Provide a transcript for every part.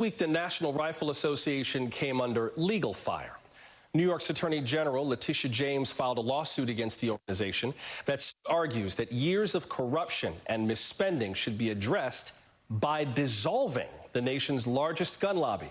Week, the National Rifle Association came under legal fire. New York's Attorney General Letitia James filed a lawsuit against the organization that argues that years of corruption and misspending should be addressed by dissolving the nation's largest gun lobby.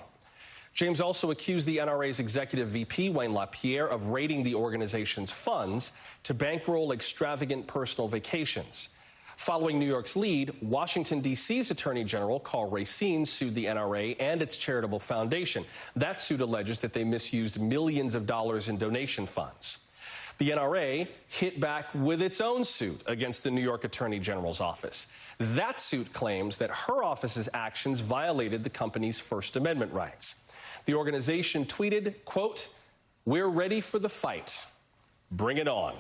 James also accused the NRA's executive VP, Wayne LaPierre, of raiding the organization's funds to bankroll extravagant personal vacations. Following New York's lead, Washington, D.C.'s Attorney General Karl Racine sued the NRA and its charitable foundation. That suit alleges that they misused millions of dollars in donation funds. The NRA hit back with its own suit against the New York Attorney General's office. That suit claims that her office's actions violated the company's First Amendment rights. The organization tweeted, quote, "We're ready for the fight. Bring it on."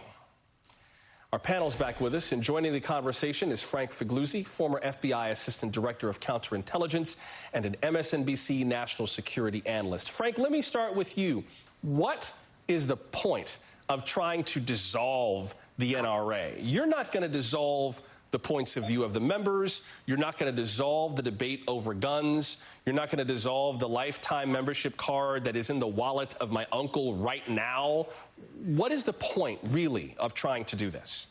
Our panel's back with us, and joining the conversation is Frank Figliuzzi, former FBI Assistant Director of Counterintelligence and an MSNBC national security analyst. Frank, let me start with you. What is the point of trying to dissolve the NRA? You're not going to dissolve the points of view of the members. You're not going to dissolve the debate over guns. You're not going to dissolve the lifetime membership card that is in the wallet of my uncle right now. What is the point, really, of trying to do this?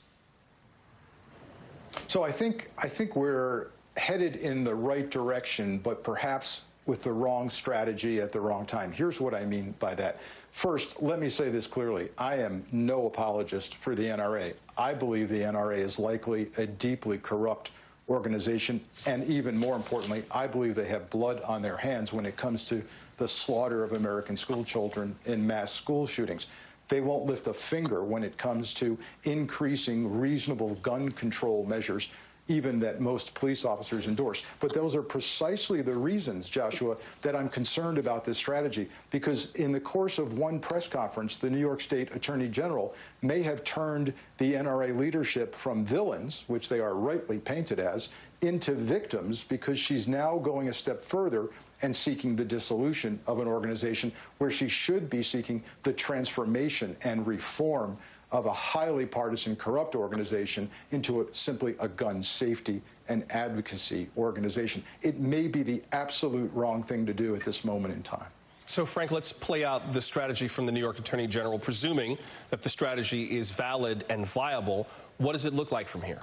So I think we're headed in the right direction, but perhaps with the wrong strategy at the wrong time. Here's what I mean by that. First, let me say this clearly. I am no apologist for the NRA. I believe the NRA is likely a deeply corrupt organization, and even more importantly, I believe they have blood on their hands when it comes to the slaughter of American school children in mass school shootings. They won't lift a finger when it comes to increasing reasonable gun control measures, even that most police officers endorse. But those are precisely the reasons, Joshua, that I'm concerned about this strategy, because in the course of one press conference, the New York State Attorney General may have turned the NRA leadership from villains, which they are rightly painted as, into victims, because she's now going a step further and seeking the dissolution of an organization where she should be seeking the transformation and reform of a highly partisan, corrupt organization into simply a gun safety and advocacy organization. It may be the absolute wrong thing to do at this moment in time. So, Frank, let's play out the strategy from the New York Attorney General, presuming that the strategy is valid and viable. What does it look like from here?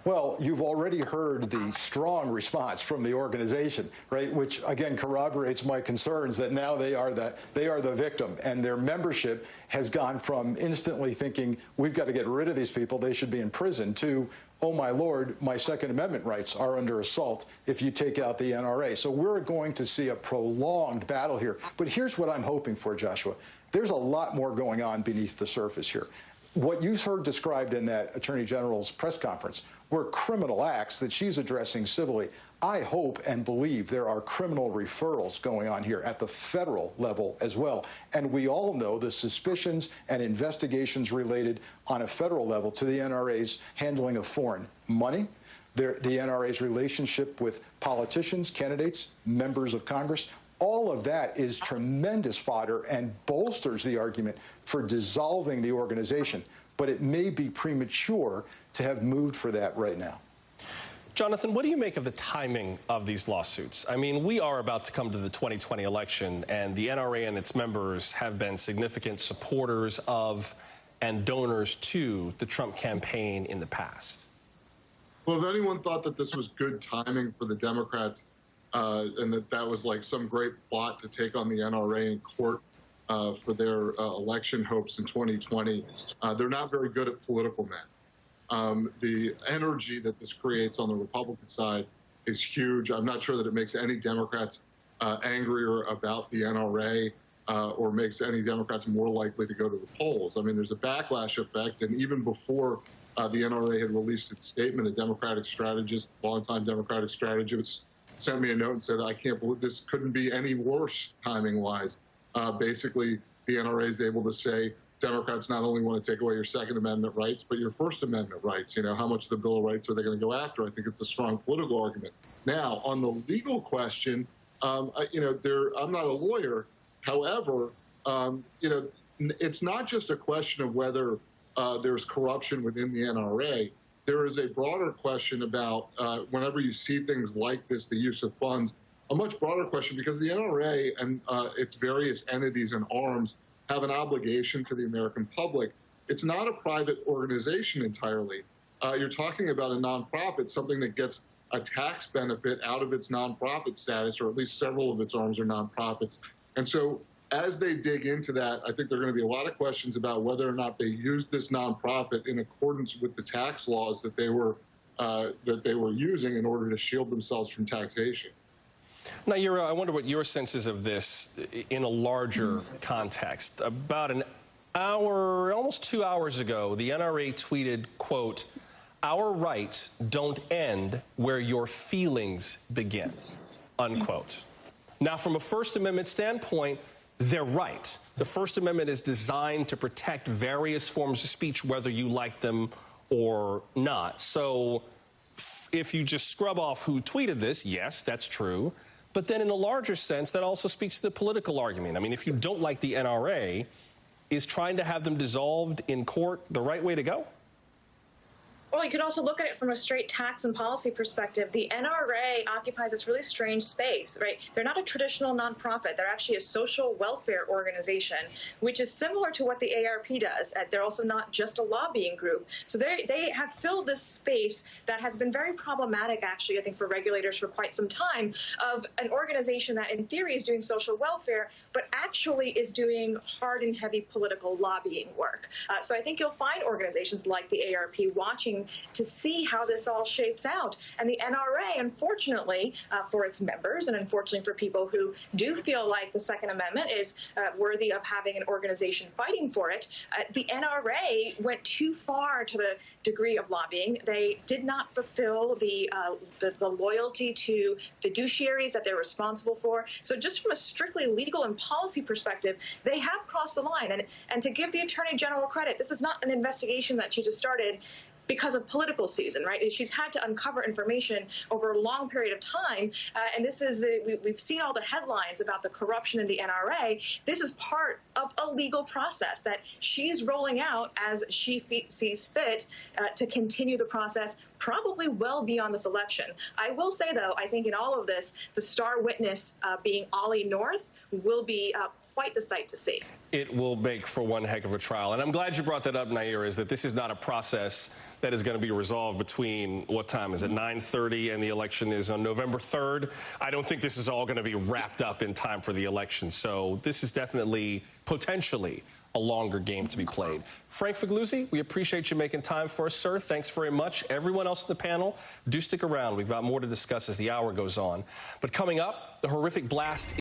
Well, you've already heard the strong response from the organization, right, which, again, corroborates my concerns that now they are the victim, and their membership has gone from instantly thinking, we've got to get rid of these people, they should be in prison, to, oh, my Lord, my Second Amendment rights are under assault if you take out the NRA. So we're going to see a prolonged battle here. But here's what I'm hoping for, Joshua. There's a lot more going on beneath the surface here. What you heard described in that Attorney General's press conference were criminal acts that she's addressing civilly. I hope and believe there are criminal referrals going on here at the federal level as well. And we all know the suspicions and investigations related on a federal level to the NRA's handling of foreign money, the NRA's relationship with politicians, candidates, members of Congress. All of that is tremendous fodder and bolsters the argument for dissolving the organization. But it may be premature to have moved for that right now. Jonathan, what do you make of the timing of these lawsuits? I mean, we are about to come to the 2020 election, and the NRA and its members have been significant supporters of and donors to the Trump campaign in the past. Well, if anyone thought that this was good timing for the Democrats and that was like some great plot to take on the NRA in court for their election hopes in 2020, they're not very good at political math. The energy that this creates on the Republican side is huge. I'm not sure that it makes any Democrats angrier about the NRA or makes any Democrats more likely to go to the polls. I mean, there's a backlash effect, and even before the NRA had released its statement, a Democratic strategist, longtime Democratic strategist, sent me a note and said, I can't believe this couldn't be any worse timing-wise. Basically, the NRA is able to say, Democrats not only want to take away your Second Amendment rights, but your First Amendment rights. You know, how much of the Bill of Rights are they going to go after? I think it's a strong political argument. Now, on the legal question, I'm not a lawyer. However, it's not just a question of whether there's corruption within the NRA. there is a broader question about whenever you see things like this, the use of funds, a much broader question, because the NRA and its various entities and arms have an obligation to the American public. It's not a private organization entirely. You're talking about a nonprofit, something that gets a tax benefit out of its nonprofit status, or at least several of its arms are nonprofits. And so as they dig into that, I think there are going to be a lot of questions about whether or not they used this nonprofit in accordance with the tax laws that they were using in order to shield themselves from taxation. Nayyera, I wonder what your sense is of this in a larger context. About an hour, almost 2 hours ago, the NRA tweeted, quote, "Our rights don't end where your feelings begin," unquote. Now, from a First Amendment standpoint, they're right. The First Amendment is designed to protect various forms of speech, whether you like them or not. So if you just scrub off who tweeted this, yes, that's true. But then in a larger sense, that also speaks to the political argument. I mean, if you don't like the NRA, is trying to have them dissolved in court the right way to go? Well, you could also look at it from a straight tax and policy perspective. The NRA occupies this really strange space, right? They're not a traditional nonprofit. They're actually a social welfare organization, which is similar to what the ARP does. They're also not just a lobbying group. So they have filled this space that has been very problematic, actually, I think, for regulators for quite some time, of an organization that in theory is doing social welfare, but actually is doing hard and heavy political lobbying work. So I think you'll find organizations like the ARP watching to see how this all shapes out. And the NRA, unfortunately, for its members, and unfortunately for people who do feel like the Second Amendment is worthy of having an organization fighting for it, the NRA went too far to the degree of lobbying. They did not fulfill the loyalty to fiduciaries that they're responsible for. So just from a strictly legal and policy perspective, they have crossed the line. And to give the Attorney General credit, this is not an investigation that she just started because of political season, right? She's had to uncover information over a long period of time, and this is we've seen all the headlines about the corruption in the NRA. This is part of a legal process that she's rolling out as she sees fit to continue the process probably well beyond this election. I will say, though, I think in all of this, the star witness being Ollie North will be quite the sight to see. It will make for one heck of a trial. And I'm glad you brought that up, Nayyera, is that this is not a process that is going to be resolved between, what time is it, 9:30, and the election is on November 3rd. I don't think this is all going to be wrapped up in time for the election. So this is definitely, potentially, a longer game to be played. Frank Figliuzzi, we appreciate you making time for us, sir. Thanks very much. Everyone else in the panel, do stick around. We've got more to discuss as the hour goes on. But coming up, the horrific blast